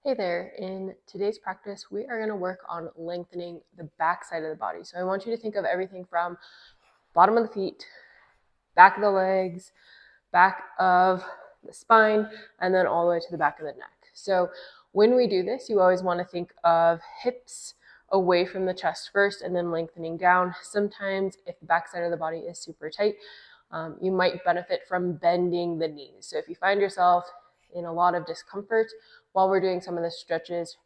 Hey there, in today's practice, we are going to work on lengthening the back side of the body. So I want you to think of everything from bottom of the feet, back of the legs, back of the spine, and then all the way to the back of the neck. So when we do this, you always want to think of hips away from the chest first and then lengthening down. Sometimes if the back side of the body is super tight, you might benefit from bending the knees. So if you find yourself in a lot of discomfort while we're doing some of the stretches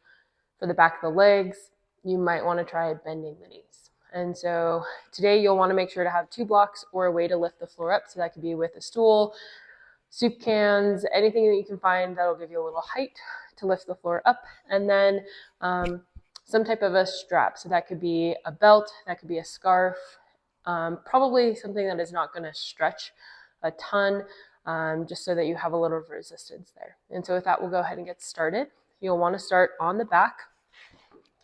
for the back of the legs, you might want to try bending the knees. And so today you'll want to make sure to have 2 blocks or a way to lift the floor up. So that could be with a stool, soup cans, anything that you can find that'll give you a little height to lift the floor up. And then some type of a strap. So that could be a belt, that could be a scarf, probably something that is not going to stretch a ton, just so that you have a little resistance there. And so with that, we'll go ahead and get started. You'll want to start on the back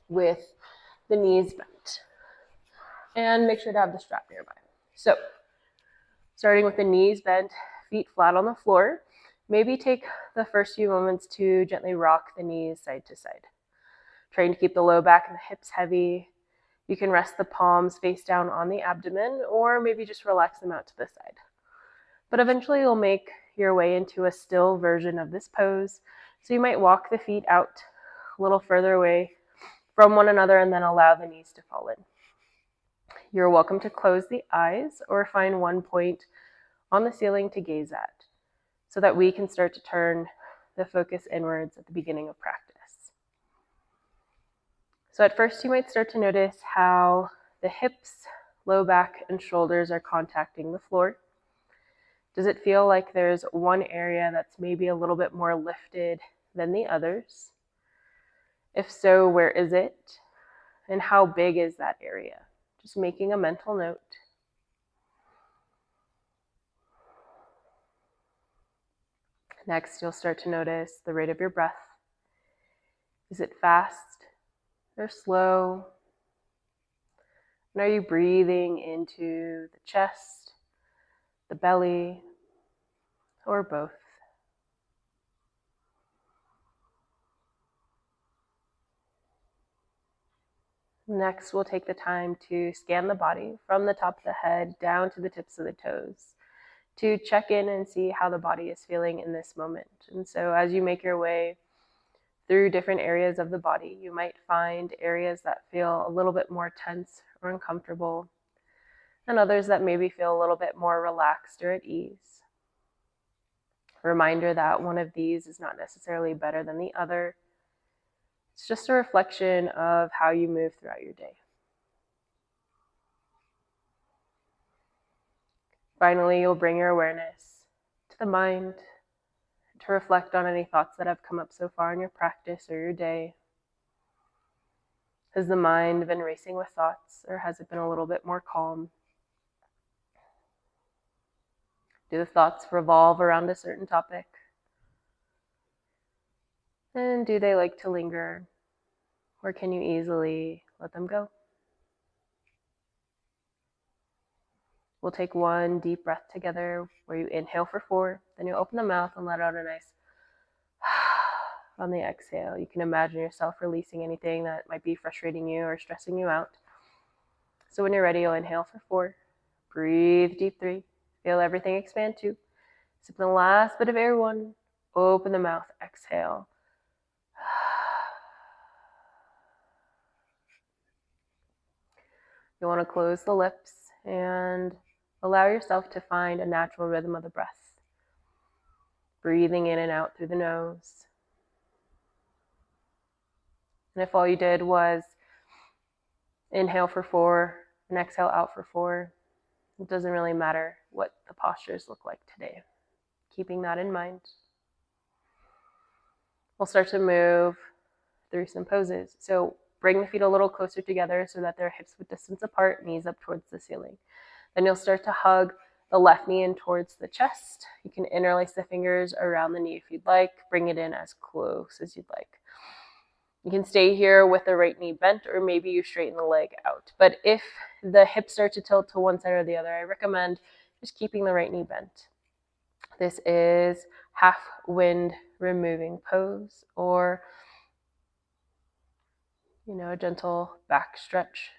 with the knees bent and make sure to have the strap nearby. So starting with the knees bent, feet flat on the floor, maybe take the first few moments to gently rock the knees side to side. Trying to keep the low back and the hips heavy. You can rest the palms face down on the abdomen or maybe just relax them out to the side. But eventually you'll make your way into a still version of this pose. So you might walk the feet out a little further away from one another and then allow the knees to fall in. You're welcome to close the eyes or find one point on the ceiling to gaze at so that we can start to turn the focus inwards at the beginning of practice. So at first you might start to notice how the hips, low back, and shoulders are contacting the floor. Does it feel like there's one area that's maybe a little bit more lifted than the others? If so, where is it? And how big is that area? Just making a mental note. Next, you'll start to notice the rate of your breath. Is it fast or slow? And are you breathing into the chest, the belly, or both? Next, we'll take the time to scan the body from the top of the head down to the tips of the toes to check in and see how the body is feeling in this moment. And so as you make your way through different areas of the body, you might find areas that feel a little bit more tense or uncomfortable, and others that maybe feel a little bit more relaxed or at ease. A reminder that one of these is not necessarily better than the other. It's just a reflection of how you move throughout your day. Finally, you'll bring your awareness to the mind to reflect on any thoughts that have come up so far in your practice or your day. Has the mind been racing with thoughts, or has it been a little bit more calm? Do the thoughts revolve around a certain topic? And do they like to linger, or can you easily let them go? We'll take one deep breath together where you inhale for 4, then you open the mouth and let out a nice on the exhale. You can imagine yourself releasing anything that might be frustrating you or stressing you out. So when you're ready, you'll inhale for 4, breathe deep 3, feel everything expand 2, sip the last bit of air 1, open the mouth, exhale. You want to close the lips and allow yourself to find a natural rhythm of the breath. Breathing in and out through the nose. And if all you did was inhale for 4 and exhale out for 4, it doesn't really matter what the postures look like today. Keeping that in mind. We'll start to move through some poses. So bring the feet a little closer together so that they're hips width distance apart, knees up towards the ceiling. Then you'll start to hug the left knee in towards the chest. You can interlace the fingers around the knee if you'd like. Bring it in as close as you'd like. You can stay here with the right knee bent, or maybe you straighten the leg out. But if the hips start to tilt to one side or the other, I recommend just keeping the right knee bent. This is half wind removing pose, or a gentle back stretch.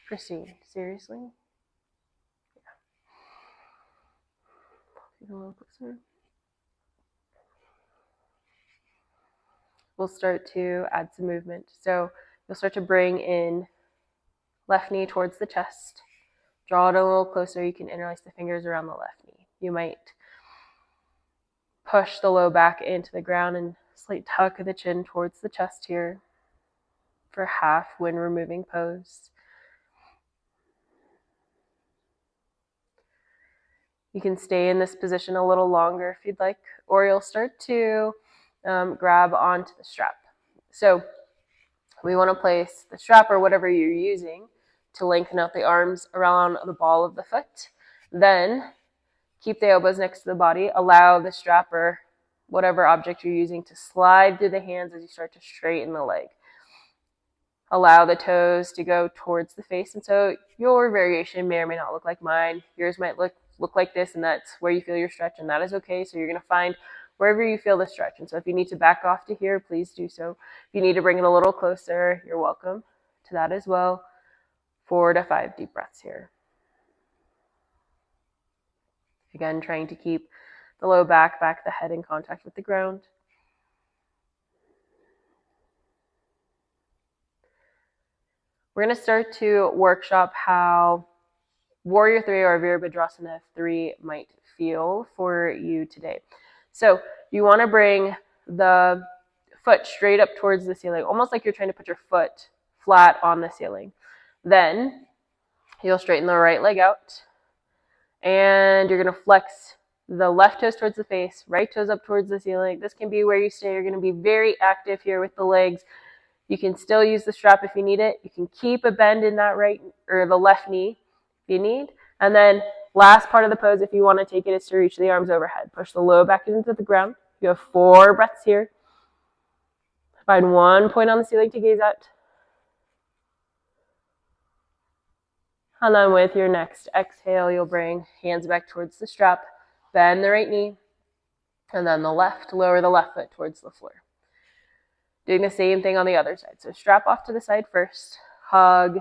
Proceed. Seriously? Yeah. A little closer. We'll start to add some movement. So you'll start to bring in left knee towards the chest. Draw it a little closer. You can interlace the fingers around the left knee. You might push the low back into the ground and slight tuck of the chin towards the chest here for half when removing pose. You can stay in this position a little longer if you'd like, or you'll start to grab onto the strap. So we want to place the strap or whatever you're using to lengthen out the arms around the ball of the foot. Then keep the elbows next to the body. Allow the strap or whatever object you're using to slide through the hands as you start to straighten the leg. Allow the toes to go towards the face. And so your variation may or may not look like mine. Yours might look like this, and that's where you feel your stretch, and that is okay. So you're going to find wherever you feel the stretch. And so if you need to back off to here, please do so. If you need to bring it a little closer, you're welcome to that as well. 4 to 5 deep breaths here. Again, trying to keep the low back, the head in contact with the ground. We're going to start to workshop how Warrior 3 or Virabhadrasana 3 might feel for you today. So you want to bring the foot straight up towards the ceiling, almost like you're trying to put your foot flat on the ceiling. Then you'll straighten the right leg out, and you're going to flex the left toes towards the face, right toes up towards the ceiling. This can be where you stay. You're going to be very active here with the legs. You can still use the strap if you need it. You can keep a bend in that right or the left knee if you need. And then last part of the pose, if you want to take it, is to reach the arms overhead. Push the low back into the ground. You have 4 breaths here. Find one point on the ceiling to gaze at. And then with your next exhale, you'll bring hands back towards the strap. Bend the right knee. And then the left, lower the left foot towards the floor. Doing the same thing on the other side. So strap off to the side first. Hug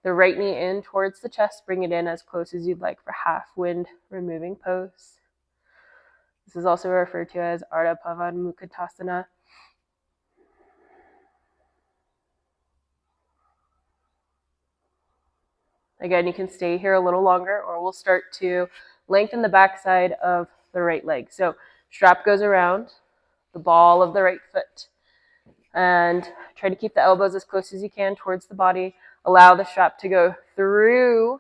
the right knee in towards the chest. Bring it in as close as you'd like for half wind removing pose. This is also referred to as Ardha Utkatasana. Again, you can stay here a little longer, or we'll start to lengthen the backside of the right leg. So strap goes around the ball of the right foot. And try to keep the elbows as close as you can towards the body. Allow the strap to go through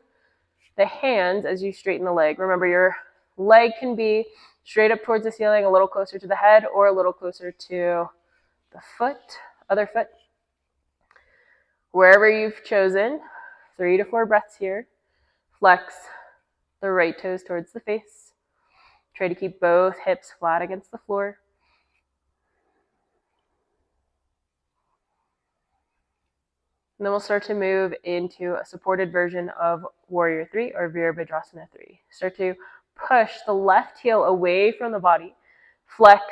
the hands as you straighten the leg. Remember, your leg can be straight up towards the ceiling, a little closer to the head, or a little closer to the foot, other foot. Wherever you've chosen, 3 to 4 breaths here. Flex the right toes towards the face. Try to keep both hips flat against the floor. And then we'll start to move into a supported version of Warrior 3 or Virabhadrasana 3. Start to push the left heel away from the body. Flex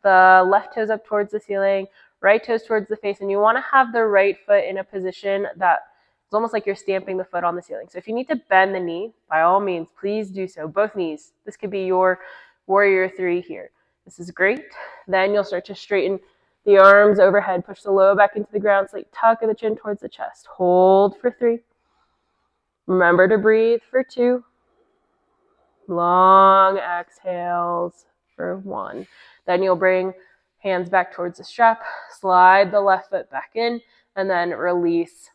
the left toes up towards the ceiling, right toes towards the face, and you want to have the right foot in a position that it's almost like you're stamping the foot on the ceiling. So if you need to bend the knee, by all means, please do so. Both knees. This could be your Warrior 3 here. This is great. Then you'll start to straighten the arms overhead. Push the low back into the ground. Slight tuck of the chin towards the chest. Hold for 3. Remember to breathe for 2. Long exhales for 1. Then you'll bring hands back towards the strap. Slide the left foot back in. And then release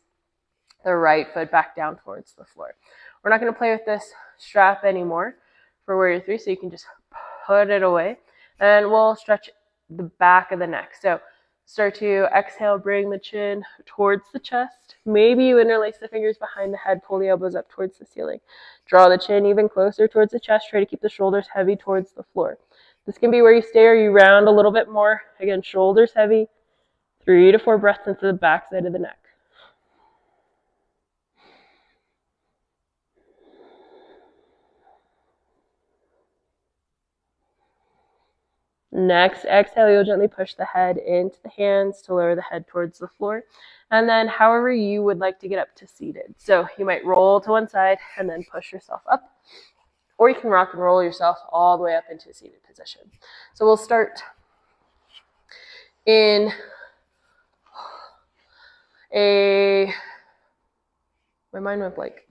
the right foot back down towards the floor. We're not going to play with this strap anymore for Warrior 3, so you can just put it away. And we'll stretch the back of the neck. So start to exhale, bring the chin towards the chest. Maybe you interlace the fingers behind the head, pull the elbows up towards the ceiling. Draw the chin even closer towards the chest. Try to keep the shoulders heavy towards the floor. This can be where you stay or you round a little bit more. Again, shoulders heavy. 3 to 4 breaths into the back side of the neck. Next, exhale, you'll gently push the head into the hands to lower the head towards the floor. And then however you would like to get up to seated. So you might roll to one side and then push yourself up. Or you can rock and roll yourself all the way up into a seated position. So we'll start in my mind went blank.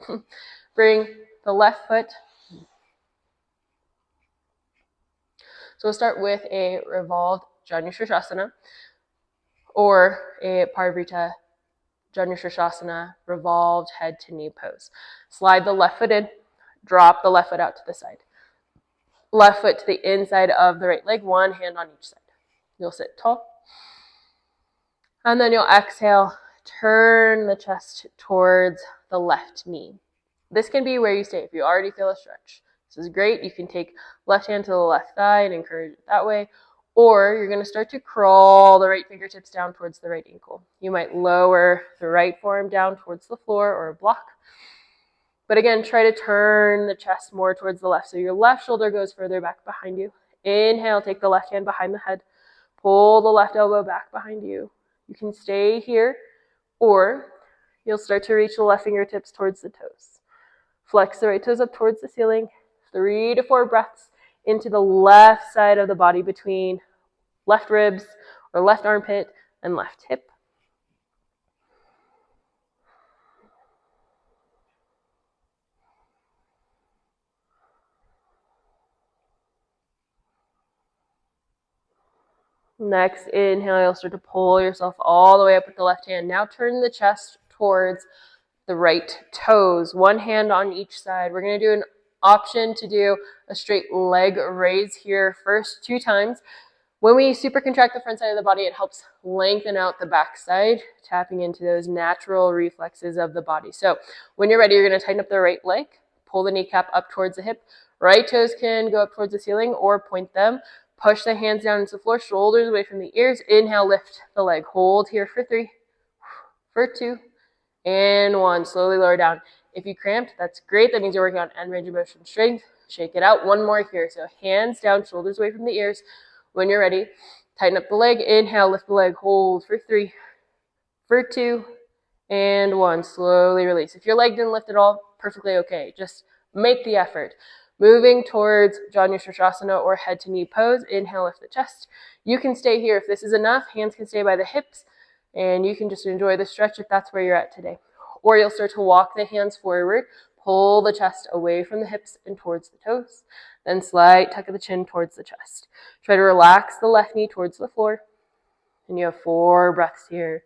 Bring the left foot. So we'll start with a revolved Janushrasana or a Virabhadrasana revolved head to knee pose. Slide the left foot in, drop the left foot out to the side. Left foot to the inside of the right leg, one hand on each side. You'll sit tall. And then you'll exhale, turn the chest towards the left knee. This can be where you stay if you already feel a stretch. This is great. You can take left hand to the left thigh and encourage it that way. Or you're going to start to crawl the right fingertips down towards the right ankle. You might lower the right forearm down towards the floor or a block. But again, try to turn the chest more towards the left. So your left shoulder goes further back behind you. Inhale, take the left hand behind the head. Pull the left elbow back behind you. You can stay here, or you'll start to reach the left fingertips towards the toes. Flex the right toes up towards the ceiling. 3 to 4 breaths into the left side of the body between left ribs or left armpit and left hip. Next, inhale, you'll start to pull yourself all the way up with the left hand. Now turn the chest towards the right toes, one hand on each side. We're going to do an option to do a straight leg raise here first 2 times. When we super contract the front side of the body, it helps lengthen out the back side, tapping into those natural reflexes of the body. So when you're ready, you're going to tighten up the right leg, pull the kneecap up towards the hip. Right toes can go up towards the ceiling or point them. Push the hands down into the floor, shoulders away from the ears. Inhale, lift the leg. Hold here for 3, for 2, and 1. Slowly lower down. If you cramped, that's great. That means you're working on end range of motion strength. Shake it out. 1 more here. So hands down, shoulders away from the ears. When you're ready, tighten up the leg. Inhale, lift the leg. Hold for 3, for 2, and 1. Slowly release. If your leg didn't lift at all, perfectly okay. Just make the effort. Moving towards Janushrasana or head to knee pose. Inhale, lift the chest. You can stay here if this is enough. Hands can stay by the hips, and you can just enjoy the stretch if that's where you're at today. Or you'll start to walk the hands forward, pull the chest away from the hips and towards the toes. Then slight tuck of the chin towards the chest. Try to relax the left knee towards the floor. And you have 4 breaths here.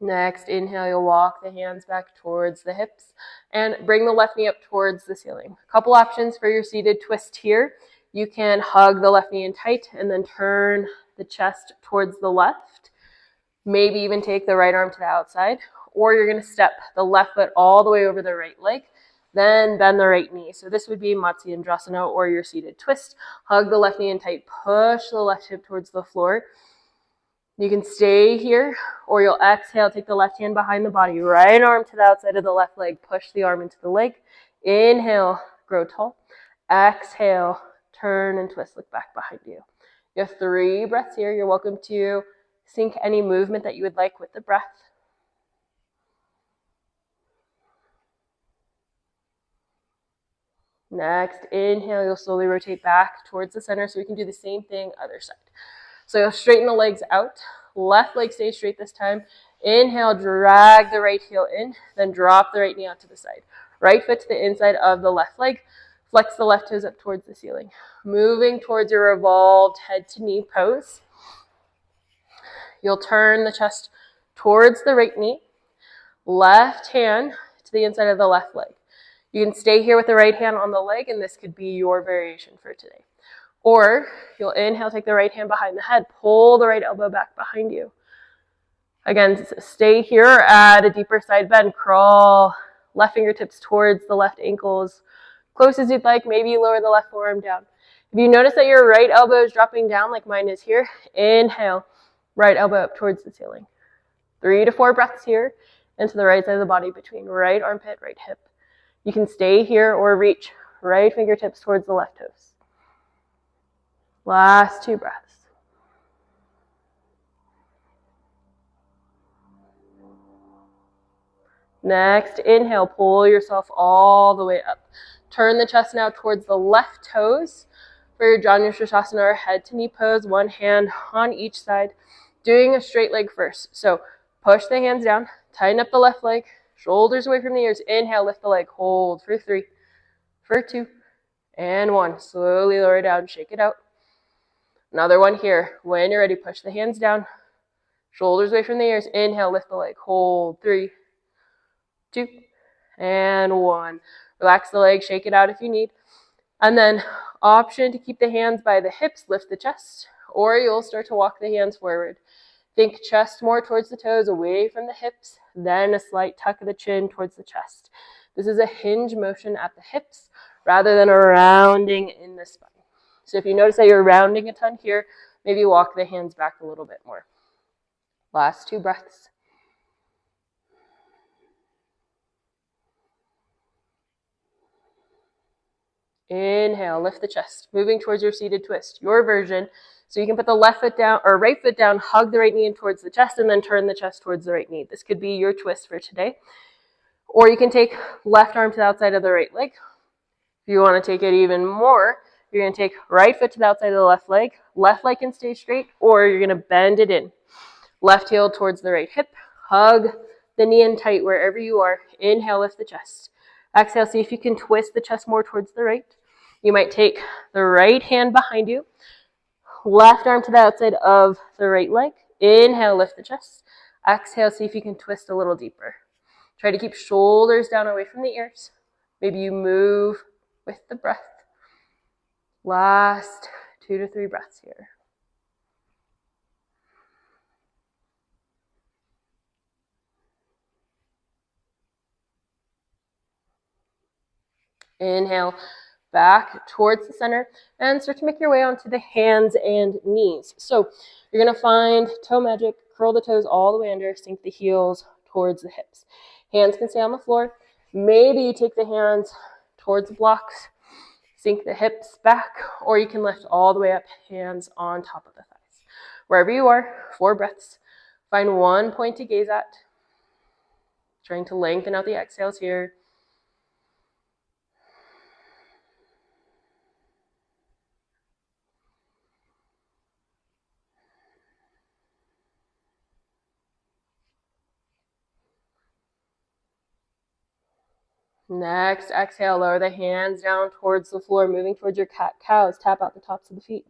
Next, inhale, you'll walk the hands back towards the hips and bring the left knee up towards the ceiling. A couple options for your seated twist here. You can hug the left knee in tight and then turn the chest towards the left. Maybe even take the right arm to the outside. Or you're going to step the left foot all the way over the right leg, then bend the right knee. So this would be Matsyendrasana or your seated twist. Hug the left knee in tight, push the left hip towards the floor. You can stay here, or you'll exhale, take the left hand behind the body, right arm to the outside of the left leg, push the arm into the leg. Inhale, grow tall. Exhale, turn and twist, look back behind you. You have 3 breaths here. You're welcome to sync any movement that you would like with the breath. Next, inhale, you'll slowly rotate back towards the center so we can do the same thing other side. So you'll straighten the legs out. Left leg stays straight this time. Inhale, drag the right heel in, then drop the right knee out to the side. Right foot to the inside of the left leg. Flex the left toes up towards the ceiling. Moving towards your revolved head to knee pose. You'll turn the chest towards the right knee. Left hand to the inside of the left leg. You can stay here with the right hand on the leg, and this could be your variation for today. Or you'll inhale, take the right hand behind the head, pull the right elbow back behind you. Again, stay here or add a deeper side bend. Crawl left fingertips towards the left ankles. close as you'd like. Maybe you lower the left forearm down. If you notice that your right elbow is dropping down like mine is here, inhale, right elbow up towards the ceiling. 3 to 4 breaths here into the right side of the body between right armpit, right hip. You can stay here or reach right fingertips towards the left toes. Last 2 breaths. Next, inhale, pull yourself all the way up. Turn the chest now towards the left toes for your Utkatasana or head to knee pose, one hand on each side, doing a straight leg first. So push the hands down, tighten up the left leg, shoulders away from the ears. Inhale, lift the leg, hold for 3, for 2, and 1. Slowly lower down, shake it out. Another one here. When you're ready, push the hands down, shoulders away from the ears. Inhale, lift the leg, hold 3, 2, and 1. Relax the leg, shake it out if you need. And then option to keep the hands by the hips, lift the chest, or you'll start to walk the hands forward. Think chest more towards the toes, away from the hips, then a slight tuck of the chin towards the chest. This is a hinge motion at the hips rather than a rounding in the spine. So if you notice that you're rounding a ton here, maybe walk the hands back a little bit more. Last 2 breaths. Inhale, lift the chest, moving towards your seated twist, your version. So you can put the left foot down or right foot down, hug the right knee in towards the chest, and then turn the chest towards the right knee. This could be your twist for today. Or you can take left arm to the outside of the right leg. If you want to take it even more, you're going to take right foot to the outside of the left leg. Left leg can stay straight, or you're going to bend it in. Left heel towards the right hip. Hug the knee in tight wherever you are. Inhale, lift the chest. Exhale, see if you can twist the chest more towards the right. You might take the right hand behind you. Left arm to the outside of the right leg. Inhale, lift the chest. Exhale, see if you can twist a little deeper. Try to keep shoulders down away from the ears. Maybe you move with the breath. Last 2 to 3 breaths here. Inhale, back towards the center, and start to make your way onto the hands and knees. So you're going to find toe magic, curl the toes all the way under, sink the heels towards the hips. Hands can stay on the floor. Maybe you take the hands towards the blocks, sink the hips back, or you can lift all the way up, hands on top of the thighs. Wherever you are, 4 breaths. Find one point to gaze at. Trying to lengthen out the exhales here. Next, exhale, lower the hands down towards the floor, moving towards your cat-cows. Tap out the tops of the feet.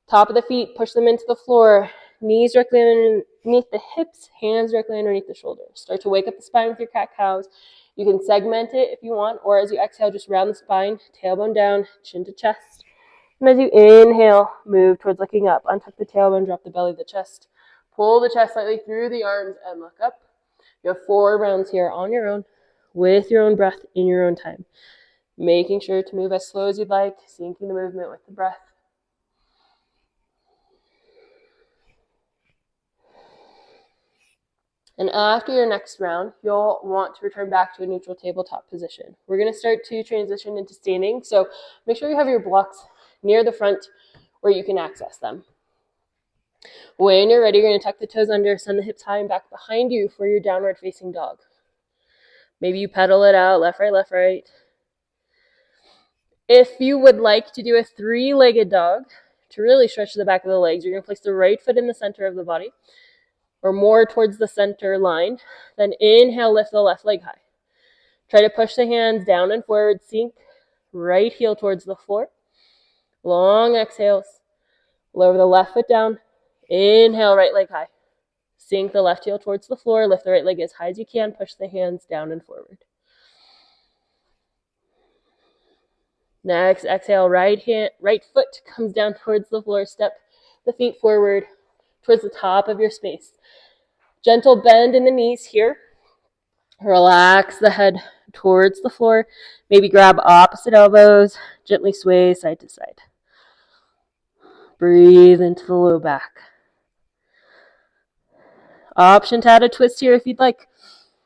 Top of the feet, push them into the floor. Knees directly underneath the hips, hands directly underneath the shoulders. Start to wake up the spine with your cat-cows. You can segment it if you want, or as you exhale, just round the spine, tailbone down, chin to chest. And as you inhale, move towards looking up. Untuck the tailbone, drop the belly of the chest. Pull the chest slightly through the arms and look up. You have 4 rounds here on your own, with your own breath in your own time. Making sure to move as slow as you'd like, syncing the movement with the breath. And after your next round, you'll want to return back to a neutral tabletop position. We're going to start to transition into standing, so make sure you have your blocks near the front where you can access them. When you're ready, you're going to tuck the toes under, send the hips high and back behind you for your downward facing dog. Maybe you pedal it out, left, right, left, right. If you would like to do a 3-legged dog, to really stretch the back of the legs, you're going to place the right foot in the center of the body, or more towards the center line. Then inhale, lift the left leg high. Try to push the hands down and forward, sink right heel towards the floor. Long exhales. Lower the left foot down. Inhale, right leg high. Sink the left heel towards the floor. Lift the right leg as high as you can. Push the hands down and forward. Next, exhale, right foot comes down towards the floor. Step the feet forward towards the top of your space. Gentle bend in the knees here. Relax the head towards the floor. Maybe grab opposite elbows, gently sway side to side. Breathe into the low back. Option to add a twist here if you'd like.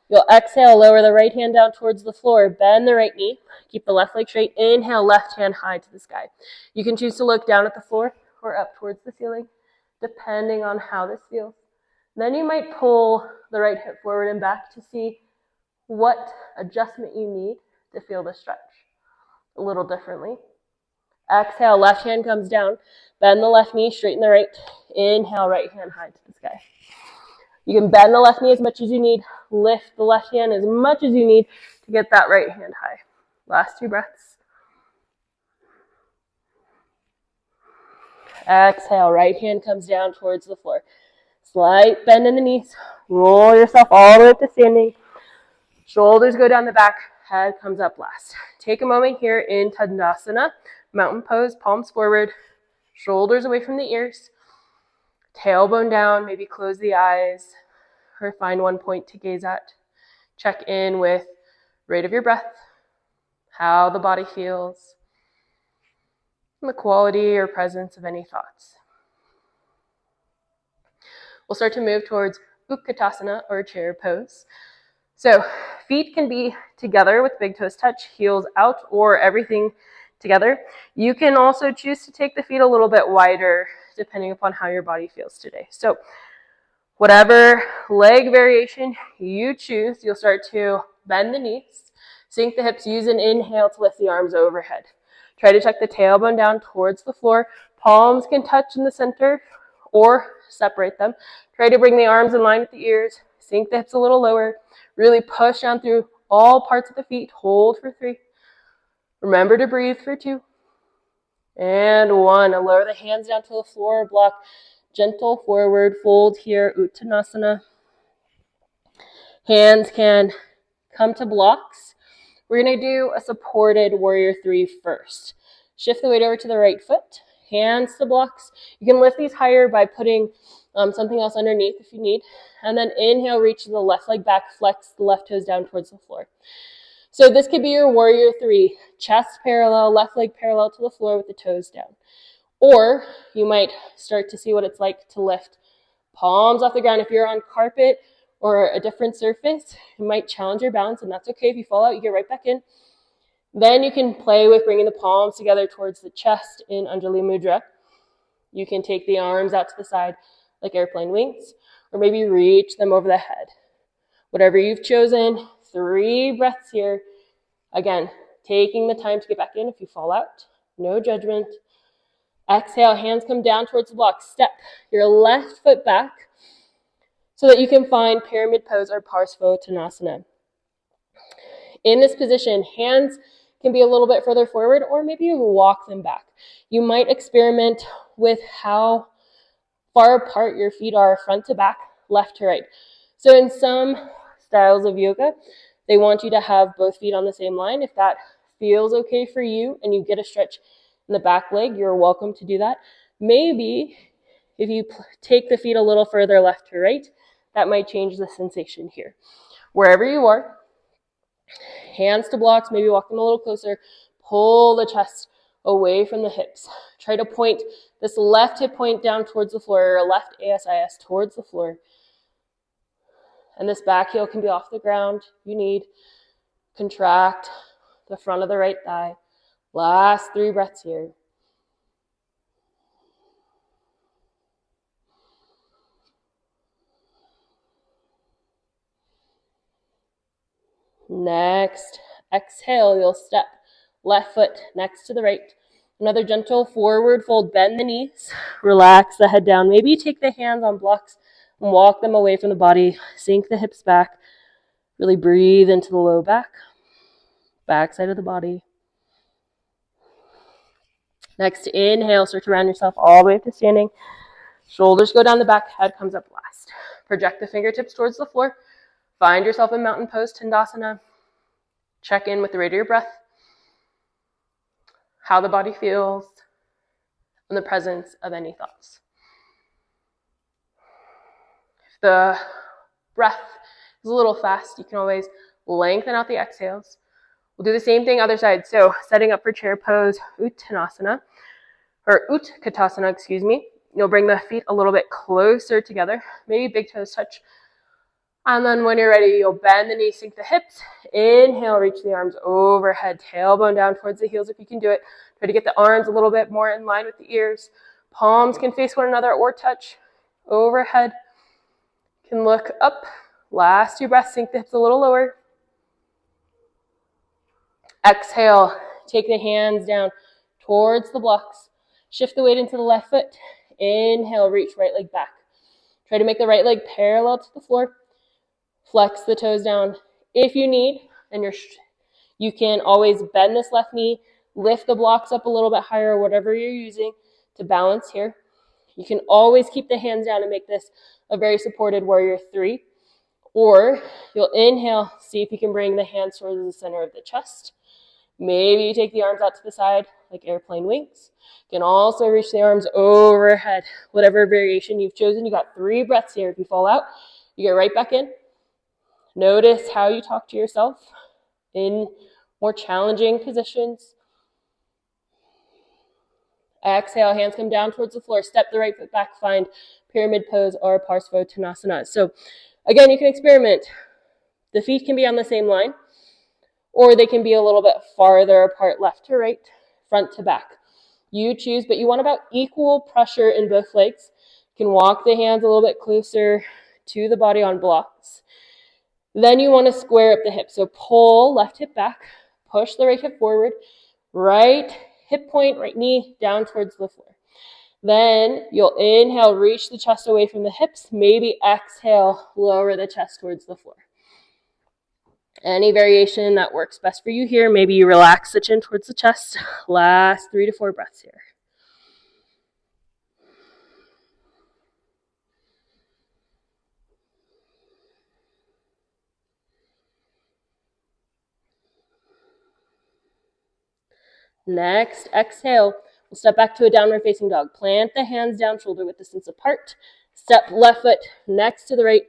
You'll exhale, lower the right hand down towards the floor, bend the right knee, keep the left leg straight. Inhale, left hand high to the sky. You can choose to look down at the floor or up towards the ceiling, depending on how this feels. Then you might pull the right hip forward and back to see what adjustment you need to feel the stretch a little differently. Exhale, left hand comes down, bend the left knee, straighten the right. Inhale, right hand high to the sky. You can bend the left knee as much as you need, lift the left hand as much as you need to get that right hand high. Last 2 breaths. Exhale, right hand comes down towards the floor. Slight bend in the knees. Roll yourself all the way up to standing. Shoulders go down the back, head comes up last. Take a moment here in Utkatasana, mountain pose, palms forward, shoulders away from the ears. Tailbone down, maybe close the eyes or find one point to gaze at. Check in with rate of your breath, how the body feels, and the quality or presence of any thoughts. We'll start to move towards Utkatasana or chair pose. So feet can be together with big toes touch, heels out, or everything together. You can also choose to take the feet a little bit wider depending upon how your body feels today. So whatever leg variation you choose, you'll start to bend the knees, sink the hips, use an inhale to lift the arms overhead. Try to tuck the tailbone down towards the floor. Palms can touch in the center or separate them. Try to bring the arms in line with the ears, sink the hips a little lower. Really push down through all parts of the feet. Hold for 3. Remember to breathe for 2. And 1. Lower the hands down to the floor. Block gentle forward fold here, Uttanasana. Hands can come to blocks. We're going to do a supported warrior 3 first. Shift the weight over to the right foot. Hands to blocks. You can lift these higher by putting something else underneath if you need. And then inhale, reach the left leg back, flex the left toes down towards the floor. So this could be your warrior 3. Chest parallel, left leg parallel to the floor with the toes down. Or you might start to see what it's like to lift palms off the ground. If you're on carpet or a different surface, it might challenge your balance, and that's okay. If you fall out, you get right back in. Then you can play with bringing the palms together towards the chest in Anjali Mudra. You can take the arms out to the side like airplane wings, or maybe reach them over the head. Whatever you've chosen, 3 breaths here. Again, taking the time to get back in if you fall out. No judgment. Exhale, hands come down towards the block. Step your left foot back so that you can find pyramid pose or Parsvottanasana. In this position, hands can be a little bit further forward, or maybe you walk them back. You might experiment with how far apart your feet are, front to back, left to right. So in some styles of yoga, they want you to have both feet on the same line. If that feels okay for you and you get a stretch in the back leg, you're welcome to do that. Maybe if you take the feet a little further left to right, that might change the sensation here. Wherever you are, hands to blocks, maybe walk them a little closer. Pull the chest away from the hips. Try to point this left hip point down towards the floor, or left ASIS towards the floor. And this back heel can be off the ground. You need contract the front of the right thigh. Last 3 breaths here. Next, exhale, you'll step left foot next to the right. Another gentle forward fold, bend the knees, relax the head down. Maybe take the hands on blocks and walk them away from the body. Sink the hips back. Really breathe into the low back side of the body. Next, inhale, start to round yourself all the way up to standing. Shoulders go down the back, head comes up last. Project the fingertips towards the floor. Find yourself in mountain pose, Utkatasana. Check in with the rate of your breath, how the body feels, and the presence of any thoughts. If the breath is a little fast, you can always lengthen out the exhales. We'll do the same thing other side. So setting up for chair pose, Utkatasana, or Utkatasana, excuse me. You'll bring the feet a little bit closer together, maybe big toes touch. And then when you're ready, you'll bend the knees, sink the hips. Inhale, reach the arms overhead, tailbone down towards the heels if you can do it. Try to get the arms a little bit more in line with the ears. Palms can face one another or touch. Overhead. Can look up. Last 2 breaths, sink the hips a little lower. Exhale, take the hands down towards the blocks. Shift the weight into the left foot. Inhale, reach right leg back. Try to make the right leg parallel to the floor. Flex the toes down if you need, and you can always bend this left knee, lift the blocks up a little bit higher, whatever you're using to balance here. You can always keep the hands down and make this a very supported warrior 3. Or you'll inhale, see if you can bring the hands towards the center of the chest. Maybe you take the arms out to the side like airplane wings. You can also reach the arms overhead. Whatever variation you've chosen, you got 3 breaths here. If you fall out, you get right back in. Notice how you talk to yourself in more challenging positions. Exhale, hands come down towards the floor. Step the right foot back, find pyramid pose or Parsvottanasana. So again, you can experiment. The feet can be on the same line, or they can be a little bit farther apart, left to right, front to back. You choose, but you want about equal pressure in both legs. You can walk the hands a little bit closer to the body on blocks. Then you want to square up the hips. So pull left hip back, push the right hip forward, right hip point, right knee down towards the floor. Then you'll inhale, reach the chest away from the hips. Maybe exhale, lower the chest towards the floor. Any variation that works best for you here. Maybe you relax the chin towards the chest. Last 3 to 4 breaths here. Next, exhale. We'll step back to a downward facing dog. Plant the hands down, shoulder width distance apart. Step left foot next to the right.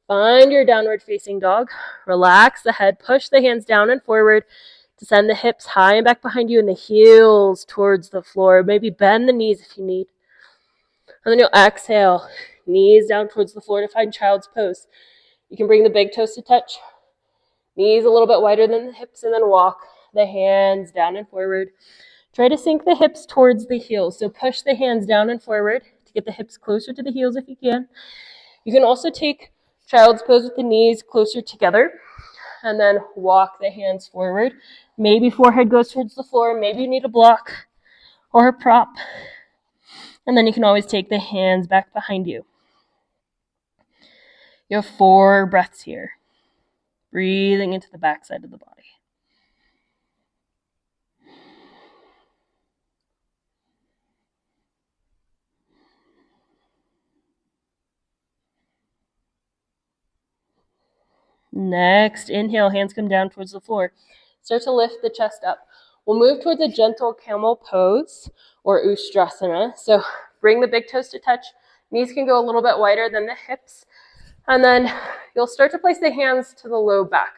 Find your downward facing dog. Relax the head. Push the hands down and forward to send the hips high and back behind you and the heels towards the floor. Maybe bend the knees if you need. And then you'll exhale. Knees down towards the floor to find child's pose. You can bring the big toes to touch. Knees a little bit wider than the hips, and then walk the hands down and forward. Try to sink the hips towards the heels. So push the hands down and forward to get the hips closer to the heels if you can. You can also take child's pose with the knees closer together and then walk the hands forward. Maybe forehead goes towards the floor. Maybe you need a block or a prop. And then you can always take the hands back behind you. You have 4 breaths here. Breathing into the backside of the body. Next, inhale, hands come down towards the floor. Start to lift the chest up. We'll move towards a gentle camel pose or Utkatasana. So bring the big toes to touch. Knees can go a little bit wider than the hips. And then you'll start to place the hands to the low back.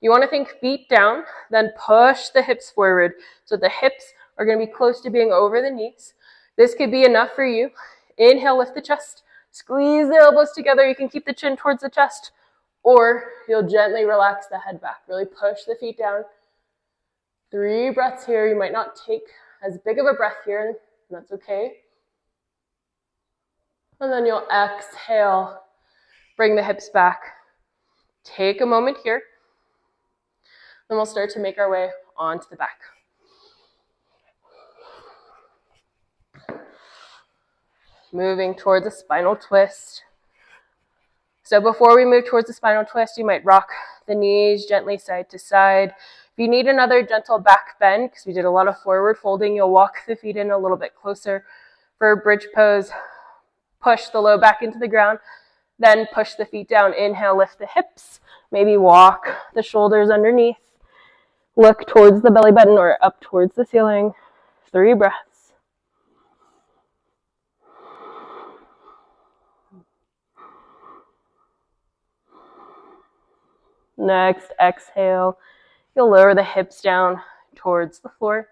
You want to think feet down, then push the hips forward. So the hips are going to be close to being over the knees. This could be enough for you. Inhale, lift the chest. Squeeze the elbows together. You can keep the chin towards the chest. Or you'll gently relax the head back. Really push the feet down. 3 breaths here. You might not take as big of a breath here, and that's okay. And then you'll exhale. Bring the hips back. Take a moment here. Then we'll start to make our way onto the back. Moving towards a spinal twist. So before we move towards the spinal twist, you might rock the knees gently side to side. If you need another gentle back bend, because we did a lot of forward folding, you'll walk the feet in a little bit closer. For a bridge pose, push the low back into the ground, then push the feet down. Inhale, lift the hips. Maybe walk the shoulders underneath. Look towards the belly button or up towards the ceiling. 3 breaths. Next, exhale. You'll lower the hips down towards the floor.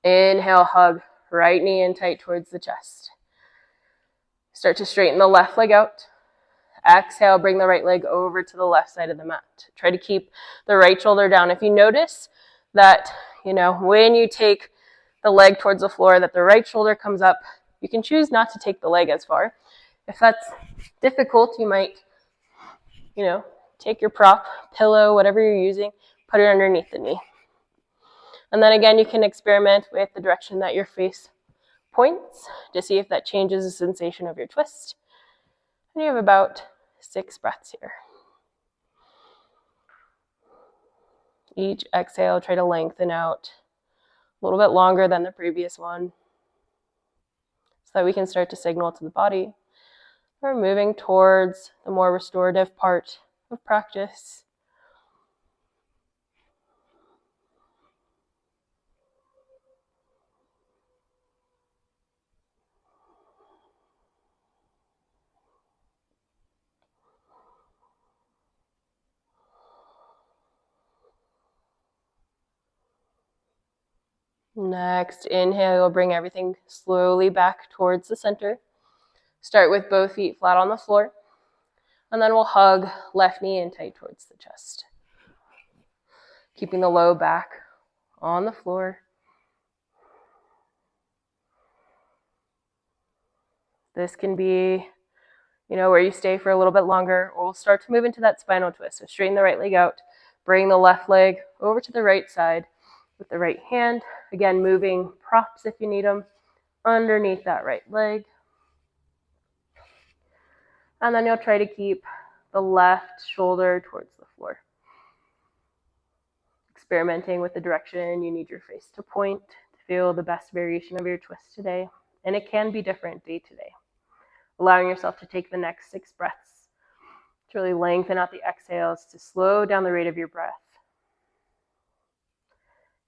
Inhale, hug right knee in tight towards the chest. Start to straighten the left leg out. Exhale, bring the right leg over to the left side of the mat. Try to keep the right shoulder down. If you notice that, when you take the leg towards the floor, that the right shoulder comes up, you can choose not to take the leg as far. If that's difficult, you might, take your prop, pillow, whatever you're using, put it underneath the knee. And then again, you can experiment with the direction that your face points to see if that changes the sensation of your twist. And you have about 6 breaths here. Each exhale, try to lengthen out a little bit longer than the previous one so that we can start to signal to the body we're moving towards the more restorative part of practice. Next, inhale, you'll bring everything slowly back towards the center. Start with both feet flat on the floor, and then we'll hug left knee in tight towards the chest. Keeping the low back on the floor. This can be, where you stay for a little bit longer, or we'll start to move into that spinal twist. So straighten the right leg out, bring the left leg over to the right side with the right hand. Again, moving props if you need them underneath that right leg. And then you'll try to keep the left shoulder towards the floor. Experimenting with the direction you need your face to point to feel the best variation of your twist today. And it can be different day to day. Allowing yourself to take the next 6 breaths to really lengthen out the exhales to slow down the rate of your breath.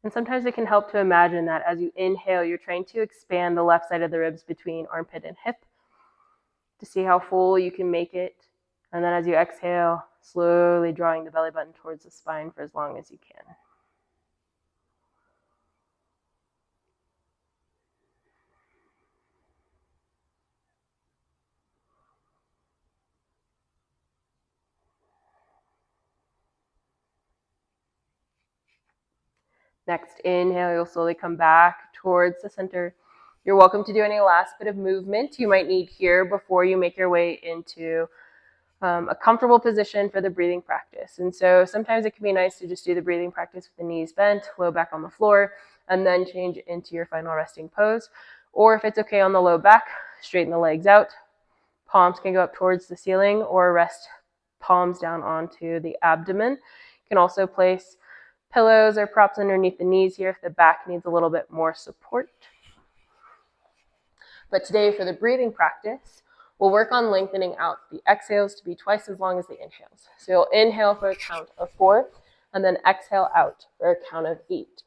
And sometimes it can help to imagine that as you inhale, you're trying to expand the left side of the ribs between armpit and hip to see how full you can make it. And then as you exhale, slowly drawing the belly button towards the spine for as long as you can. Next, inhale, you'll slowly come back towards the center. You're welcome to do any last bit of movement you might need here before you make your way into a comfortable position for the breathing practice. And so sometimes it can be nice to just do the breathing practice with the knees bent, low back on the floor, and then change into your final resting pose. Or if it's okay on the low back, straighten the legs out. Palms can go up towards the ceiling or rest palms down onto the abdomen. You can also place pillows or props underneath the knees here if the back needs a little bit more support. But today for the breathing practice, we'll work on lengthening out the exhales to be twice as long as the inhales. So you'll inhale for a count of 4 and then exhale out for a count of 8.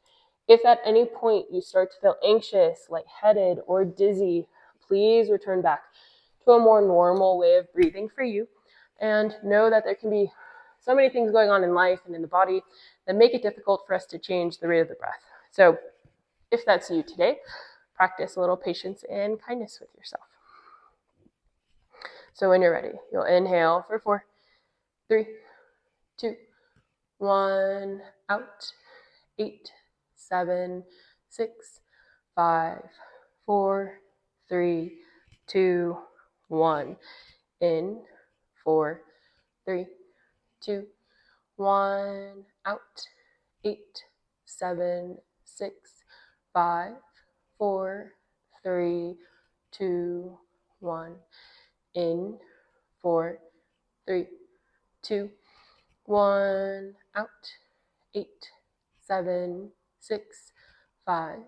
If at any point you start to feel anxious, lightheaded, or dizzy, please return back to a more normal way of breathing for you. And know that there can be so many things going on in life and in the body that make it difficult for us to change the rate of the breath. So if that's you today, practice a little patience and kindness with yourself. So when you're ready, you'll inhale for 4, 3, 2, 1, out, 8, 7, 6, 5, 4, 3, 2, 1. In, 4, 3, 2, 1, out, 8, 7, 6, 5, 4, 3, 2, 1. In, 4, 3, 2, 1, out, 8, 7, 6, 5,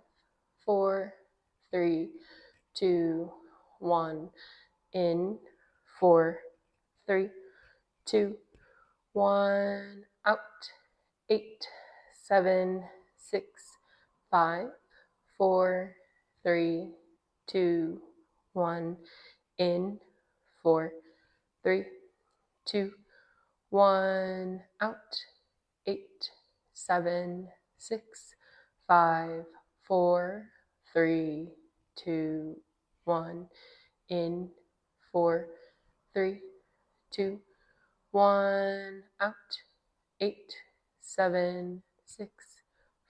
4, 3, 2, 1. In, 4, 3, 2, 1, out, 8, 7, 6, 5, 4, 3, 2, 1. In, 4, 3, 2, 1, out, 7, 6, 5, 4, 3, 2, 1. In, 4, 3, 2, 1. Out. 8, 7, 6,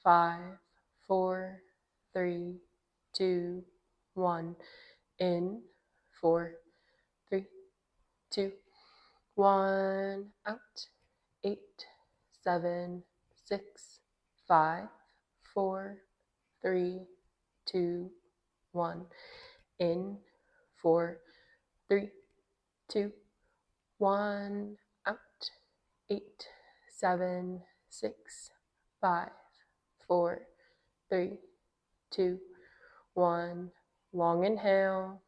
5, 4, 3, 2, 1. In, 4, 3, 2, 1. Out. 8, 7, 6, 5, 4, 3, 2, 1. In, 4, 3, 2, 1. Out. 8, 7, 6, 5, 4, 3, 2, 1. Long inhale.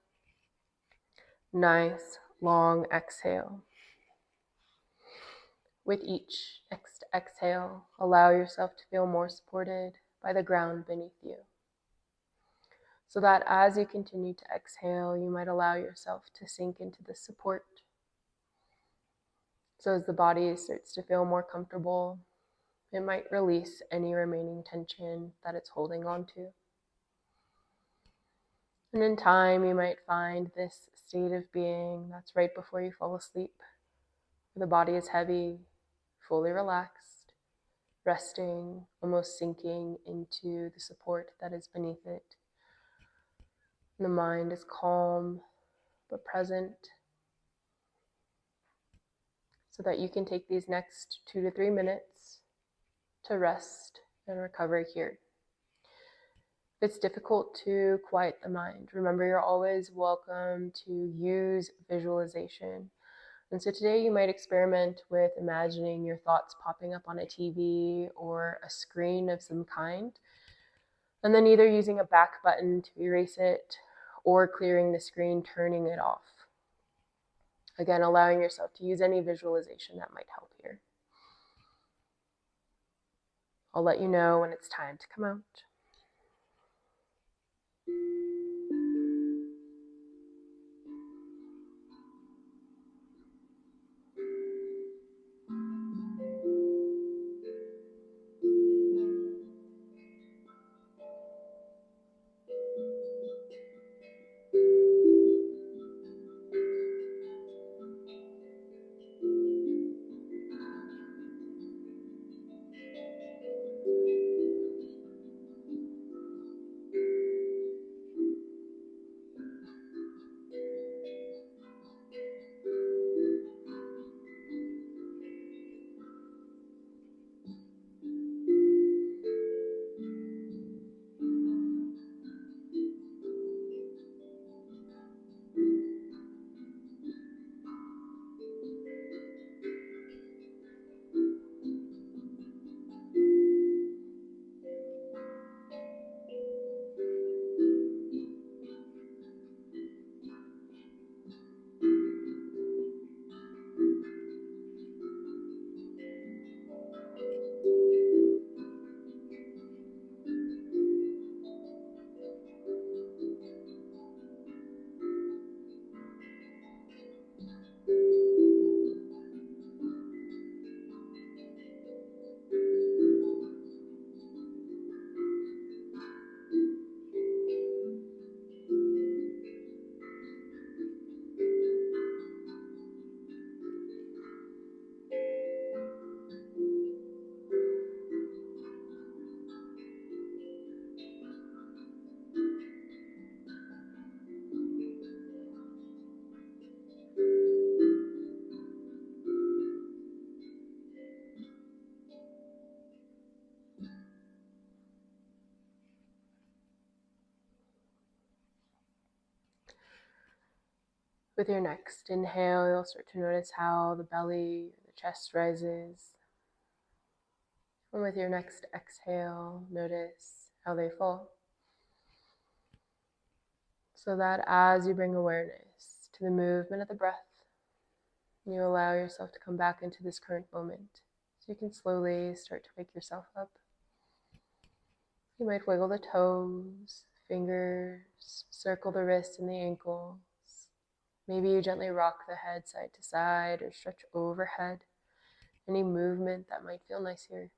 Nice long exhale. With each next exhale, allow yourself to feel more supported by the ground beneath you. So that as you continue to exhale, you might allow yourself to sink into the support. So as the body starts to feel more comfortable, it might release any remaining tension that it's holding on to. And in time, you might find this state of being that's right before you fall asleep, where the body is heavy, fully relaxed, resting, almost sinking into the support that is beneath it. And the mind is calm but present, so that you can take these next 2 to 3 minutes to rest and recover here. If it's difficult to quiet the mind, remember you're always welcome to use visualization. And so today you might experiment with imagining your thoughts popping up on a TV or a screen of some kind, and then either using a back button to erase it or clearing the screen, turning it off. Again, allowing yourself to use any visualization that might help here. I'll let you know when it's time to come out. With your next inhale, you'll start to notice how the belly, the chest rises. And with your next exhale, notice how they fall. So that as you bring awareness to the movement of the breath, you allow yourself to come back into this current moment. So you can slowly start to wake yourself up. You might wiggle the toes, fingers, circle the wrists and the ankles. Maybe you gently rock the head side to side or stretch overhead. Any movement that might feel nice here.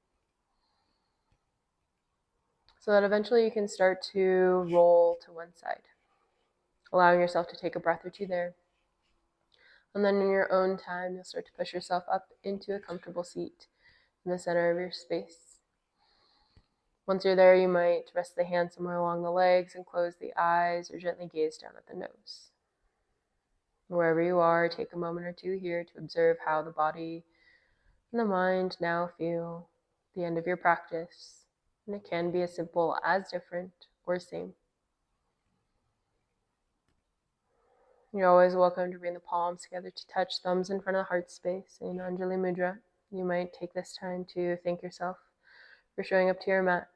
so that eventually you can start to roll to one side, allowing yourself to take a breath or two there. And then in your own time, you'll start to push yourself up into a comfortable seat in the center of your space. Once you're there, you might rest the hand somewhere along the legs and close the eyes or gently gaze down at the nose. Wherever you are, take a moment or two here to observe how the body and the mind now feel at the end of your practice. And it can be as simple as different or same. You're always welcome to bring the palms together to touch thumbs in front of the heart space in Anjali Mudra. You might take this time to thank yourself for showing up to your mat,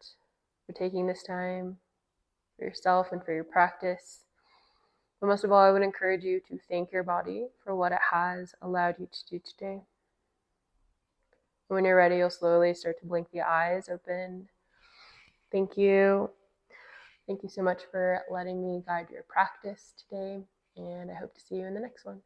for taking this time for yourself and for your practice. But most of all, I would encourage you to thank your body for what it has allowed you to do today. When you're ready, you'll slowly start to blink the eyes open. Thank you. Thank you so much for letting me guide your practice today, and I hope to see you in the next one.